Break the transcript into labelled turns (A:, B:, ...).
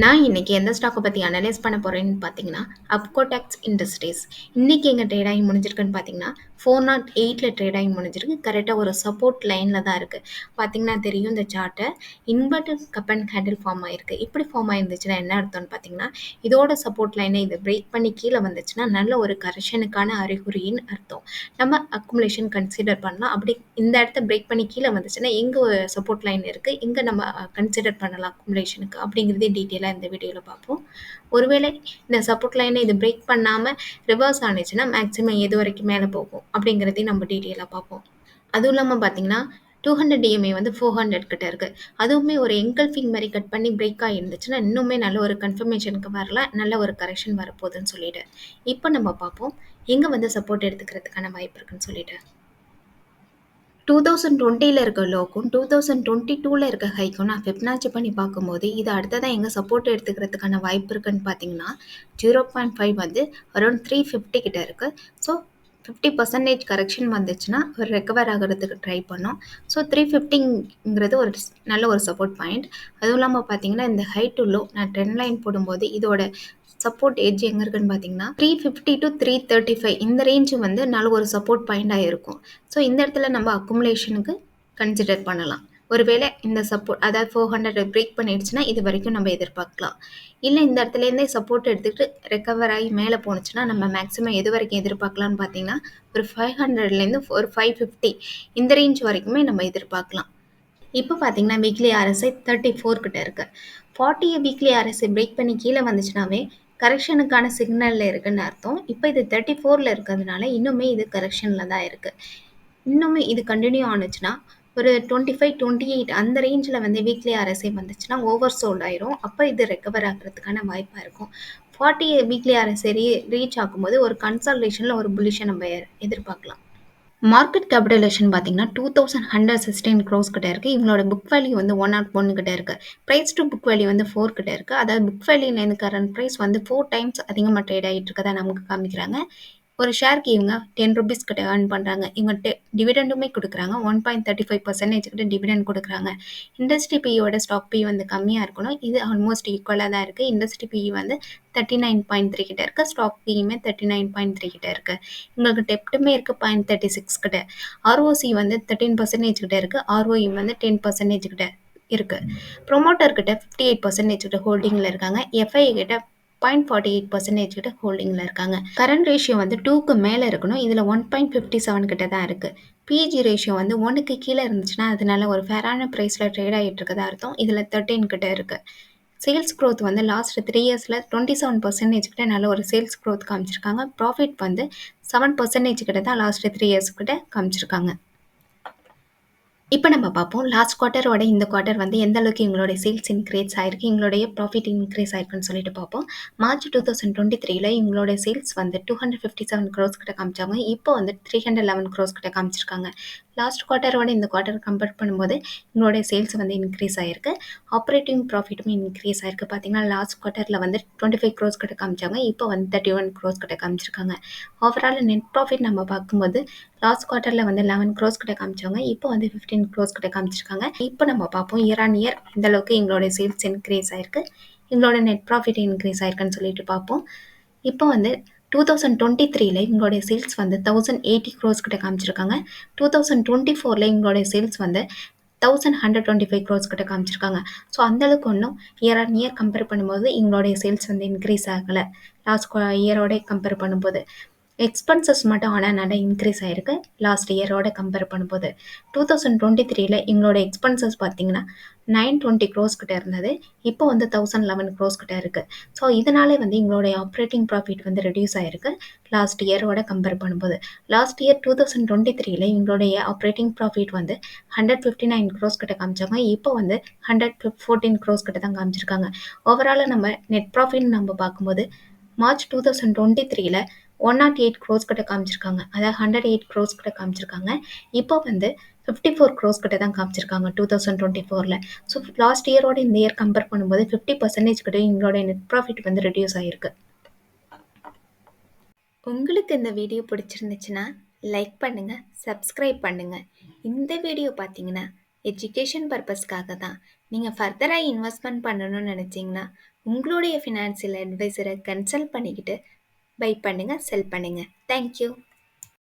A: நான் இன்னைக்கு எந்த ஸ்டாக்க பத்தி அனலைஸ் பண்ண போறேன்னு பார்த்தீங்கன்னா, அப்கோடெக்ஸ் இண்டஸ்ட்ரீஸ். இன்னைக்கு எங்க ட்ரேட் ஆகி முடிஞ்சிருக்குன்னு பார்த்தீங்கன்னா, 408ல ட்ரேட் ஆகி முடிஞ்சிருக்கு. கரெக்ட்டா ஒரு சப்போர்ட் லைன்ல தான் இருக்கு. பார்த்தீங்கன்னா தெரியும் இந்த சார்ட்ட. Inverted cup and handle form ஆயிருக்கு. இப்படி ஃபார்ம் ஆயிருந்துச்சுன்னா என்ன அர்த்தம்னு பார்த்தீங்கன்னா, இதோட சப்போர்ட் லைனை இத பிரேக் பண்ணி கீழ வந்துச்சுன்னா, நல்ல ஒரு கரெக்ஷனுக்கான அறிகுறின்னு அர்த்தம். நம்ம அக்குமுலேஷன் கன்சிடர் பண்ணலாம். அப்படி இந்த இடத்த பிரேக் பண்ணி கீழ வந்துச்சுன்னா, எங்க சப்போர்ட் லைன் இருக்கு, எங்க நம்ம கன்சிடர் பண்ணலாம் அக்குமுலேஷனுக்கு அப்படிங்கிறதே டீட்டெயிலா இந்த வீடியோல பார்ப்போம். ஒருவேளை இந்த சப்போர்ட் லைனை இது பிரேக் பண்ணாம ரிவர்ஸ் ஆனுச்சுன்னா, மேக்ஸிமம் எது வரைக்கும் மேல போகும் அப்படிங்கிறதையும் நம்ம டீட்டெயிலா பார்ப்போம். அதுவும் இல்லாம பார்த்தீங்கன்னா, 200 டிஎம்ஏ வந்து 400 கிட்ட இருக்கு. அதுவுமே ஒரு எங்கல்ஃபிங் மாரி கட் பண்ணி பிரேக் ஆயிருந்துச்சுன்னா, இன்னுமே நல்ல ஒரு கன்ஃபர்மேஷனுக்கு வரலாம். நல்ல ஒரு கரெக்ஷன் வரப்போகுதுன்னு சொல்லிட்டு. இப்ப நம்ம பார்ப்போம், எங்க வந்து சப்போர்ட் எடுத்துக்கிறதுக்கான வாய்ப்பு இருக்குன்னு சொல்லிட்டு. 2020ல இருக்க லோக்கும், 2022ல இருக்க ஹைக்கும் நான் ஃபிப்னாச்சி பண்ணி பார்க்கும்போது, இது அடுத்ததா எங்க சப்போர்ட் எடுத்துக்கிறதுக்கான வாய்ப்பு இருக்குன்னு பார்த்தீங்கன்னா, 0.5 வந்து அரவுண்ட் 350 கிட்ட இருக்கு. ஸோ 50% கரெக்ஷன் வந்துச்சுன்னா, ஒரு ரெக்கவர் ஆகுறதுக்கு ட்ரை பண்ணும். ஸோ 350ங்கிறது ஒரு நல்ல ஒரு சப்போர்ட் பாயிண்ட். அதுவும் இல்லாம பார்த்தீங்கன்னா, இந்த ஹை டு லோ நான் ட்ரெண்ட் லைன் போடும்போது, இதோட சப்போர்ட் எட்ஜ் எங்க இருக்குன்னு பார்த்தீங்கன்னா, 350 to 335 இந்த ரேஞ்ச் வந்து நல்ல ஒரு சப்போர்ட் பாயிண்டா இருக்கும். ஸோ இந்த இடத்துல நம்ம அக்குமுலேஷனுக்கு கன்சிடர் பண்ணலாம். ஒருவேளை இந்த சப்போர்ட் அதாவது 400 பிரேக் பண்ணிடுச்சுன்னா, இது வரைக்கும் நம்ம எதிர்பார்க்கலாம். இல்ல இந்த இடத்துலேருந்தே சப்போர்ட் எடுத்துக்கிட்டு ரெக்கவர் ஆகி மேல போணுச்சுன்னா, நம்ம மேக்ஸிமம் எது வரைக்கும் எதிர்பார்க்கலாம்னு பார்த்தீங்கன்னா, ஒரு 500லேருந்து ஒரு 550 இந்த ரேஞ்ச் வரைக்குமே நம்ம எதிர்பார்க்கலாம். இப்போ பார்த்தீங்கன்னா, வீக்லி ஆர்எஸ்ஐ 34 கிட்ட இருக்கு. 40 வீக்லி ஆர்எஸ்ஐ பிரேக் பண்ணி கீழ வந்துச்சுனாவே, கரெக்ஷனுக்கான சிக்னல்ல இருக்குன்னு அர்த்தம். இப்போ இது 34ல இருக்கிறதுனால, இன்னுமே இது கரெக்ஷன்ல தான் இருக்கு. இன்னுமே இது கன்டின்யூ ஆனுச்சுன்னா, ஒரு 25, 28 அந்த ரேஞ்சில வந்து வீக்லி ஆர்எஸ்ஐ வந்துச்சுன்னா, ஓவர் சோல்ட் ஆயிரும். அப்போ இது ரெக்கவர் ஆகுறதுக்கான வாய்ப்பா இருக்கும். 40 வீக்லி ஆர்எஸ்ஐ ரீச் ஆகும்போது, ஒரு கன்சாலிடேஷன்ல ஒரு புல்லிஷ நம்ம எதிர்பார்க்கலாம். மார்க்கெட் கேபிடலைசேஷன் பார்த்தீங்கன்னா, 2116 க்ரோர்ஸ் கிட்ட இருக்கு. இவங்களோட புக் வேல்யூ வந்து 101 கிட்ட இருக்கு. பிரைஸ் டு புக் வேல்யூ வந்து 4 கிட்ட இருக்கு. அதாவது புக் வேல்யூலேருந்து கரண்ட் பிரைஸ் வந்து 4 டைம்ஸ் அதிகமா ட்ரேட் ஆகிட்டு இருக்கதா நமக்கு காமிக்கிறாங்க. ஒரு ஷேருக்கு இவங்க ₹10 கிட்ட ஏர்ன் பண்றாங்க. இவங்க டிவிடெண்டுமே குடுக்குறாங்க. 1.35% கிட்ட டிவிடெண்ட் குடுக்குறாங்க. இண்டஸ்ட்ரி பிஇயோட ஸ்டாக் பி வந்து கம்மியா இருக்கணும். இது ஆல்மோஸ்ட் ஈக்குவலா தான் இருக்கு. இண்டஸ்ட்ரி பிஇ வந்து 39.3 கிட்ட இருக்கு. ஸ்டாக் பிஇயுமே 39.3 கிட்ட இருக்கு. உங்களுக்கு டெப்ட்டுமே இருக்கு 0.36 கிட்ட. ஆர்ஓசி வந்து 13% கிட்ட இருக்கு. ஆர்ஓஇ வந்து 10% கிட்ட இருக்கு. ப்ரொமோட்டர் கிட்ட 58% கிட்ட ஹோல்டிங்ல இருக்காங்க. எஃப்ஐ கிட்ட 0.48% கிட்ட ஹோல்டிங்ல இருக்காங்க. கரண்ட் ரேஷியோ வந்து 2க்கு மேல இருக்கணும். இதுல 1.57 கிட்ட தான் இருக்கு. பிஜி ரேஷியோ வந்து 1க்கு கீழ இருந்துச்சுன்னா, அதனால ஒரு ஃபேரான பிரைஸ்ல ட்ரேட் ஆகிட்டு இருக்கதா அர்த்தம். இதுல 13 கிட்ட இருக்கு. சேல்ஸ் growth வந்து லாஸ்ட் 3 இயர்ஸ்ல 27% கிட்ட நல்ல ஒரு சேல்ஸ் growth காமிச்சிருக்காங்க. ப்ராஃபிட் வந்து 7% கிட்ட தான் லாஸ்ட் 3 இயர்ஸ் கிட்ட காமிச்சிருக்காங்க. இப்போ நம்ம பார்ப்போம் லாஸ்ட் குவார்ட்டரோட இந்த குவார்ட்டர் வந்து எந்த அளவுக்கு எங்களோட சேல்ஸ் இன்க்ரீஸ் ஆயிருக்கு, எங்களுடைய ப்ராஃபிட் இன்க்ரீஸ் ஆயிருக்குன்னு சொல்லிட்டு பார்ப்போம். மார்ச் 2023ல எங்களோட சேல்ஸ் வந்து 257 க்ரோர்ஸ் கிட்ட காமிச்சாங்க. இப்போ வந்து 311 க்ரோர்ஸ் கிட்ட காமிச்சிருக்காங்க. லாஸ்ட் குவார்ட்டரோட இந்த குவார்ட்டர் கம்பேர் பண்ணும்போது எங்களுடைய சேல்ஸ் வந்து இன்க்ரீஸ் ஆயிருக்கு. ஆப்ரேட்டிங் ப்ராஃபிட்டுமே இன்க்ரீஸ் ஆயிருக்கு. பார்த்தீங்கன்னா லாஸ்ட் குவார்ட்டரில் வந்து 25 க்ரோர்ஸ் கிட்ட காமிச்சாங்க. இப்போ வந்து 31 க்ரோர்ஸ் கிட்ட காமிச்சிருக்காங்க. ஓவரால் நெட் ப்ராஃபிட் நம்ம பார்க்கும்போது லாஸ்ட் குவார்ட்டரில் வந்து 11 க்ரோர்ஸ் கிட்ட காமிச்சாங்க. இப்போ வந்து 15 க்ரோர்ஸ் கிட்ட காமிச்சிருக்காங்க. இப்போ நம்ம பார்ப்போம் இயர் ஆன் இயர் இந்த அளவுக்கு எங்களோட சேல்ஸ் இன்க்ரீஸ் ஆயிருக்கு, எங்களோட நெட் ப்ராஃபிட் இன்க்ரீஸ் ஆயிருக்குன்னு சொல்லிட்டு பார்ப்போம். இப்போ வந்து 2023ல எங்களுடைய சேல்ஸ் வந்து 1080 க்ரோர்ஸ் கிட்ட காமிச்சிருக்காங்க. 2024ல எங்களுடைய சேல்ஸ் வந்து 1125 க்ரோர்ஸ் கிட்ட காமிச்சிருக்காங்க. ஸோ அந்தளவுக்கு ஒன்றும் இயர் ஆன் இயர் கம்பேர் பண்ணும்போது எங்களுடைய சேல்ஸ் வந்து இன்க்ரீஸ் ஆகலை. லாஸ்ட் இயரோட கம்பேர் பண்ணும்போது எக்ஸ்பென்சஸ் மட்டும் ஆனால் நல்லா இன்க்ரீஸ் ஆயிருக்கு லாஸ்ட் இயரோட கம்பேர் பண்ணும்போது. 2023ல எங்களோட எக்ஸ்பென்சஸ் பார்த்தீங்கன்னா 920 க்ரோர்ஸ் கிட்ட இருந்தது. இப்போ வந்து 1011 க்ரோர்ஸ் கிட்ட இருக்கு. ஸோ இதனாலே வந்து எங்களுடைய ஆப்ரேட்டிங் ப்ராஃபிட் வந்து ரெடியூஸ் ஆயிருக்கு லாஸ்ட் இயரோட கம்பேர் பண்ணும்போது. லாஸ்ட் இயர் 2023ல எங்களுடைய ஆப்ரேட்டிங் ப்ராஃபிட் வந்து 159 க்ரோர்ஸ் கிட்ட காமிச்சாங்க. இப்போ வந்து 114 க்ரோர்ஸ் கிட்ட தான் காமிச்சிருக்காங்க. ஓவராலாக நம்ம நெட் ப்ராஃபிட் நம்ம பார்க்கும்போது மார்ச் 2023ல 108 க்ரோர்ஸ் கிட்ட காமிச்சிருக்காங்க. அதாவது 108 க்ரோர்ஸ் கிட்ட காமிச்சிருக்காங்க. இப்போ வந்து 54 க்ரோர்ஸ் கிட்ட தான் காமிச்சிருக்காங்க 2024ல. ஸோ லாஸ்ட் இயரோட இந்த இயர் கம்பேர் பண்ணும்போது 50% கிட்ட எங்களோட நெட் ப்ராஃபிட் வந்து ரெடியூஸ் ஆயிருக்கு. உங்களுக்கு இந்த வீடியோ பிடிச்சிருந்துச்சுன்னா லைக் பண்ணுங்க, சப்ஸ்கிரைப் பண்ணுங்க. இந்த வீடியோ பார்த்தீங்கன்னா எஜுகேஷன் பர்பஸ்க்காக தான். நீங்கள் ஃபர்தராக இன்வெஸ்ட்மெண்ட் பண்ணணும்னு நினச்சிங்கன்னா உங்களுடைய ஃபினான்சியல் அட்வைசரை கன்சல்ட் பண்ணிக்கிட்டு பை பண்ணுங்க, செல் பண்ணுங்க. தேங்க்யூ.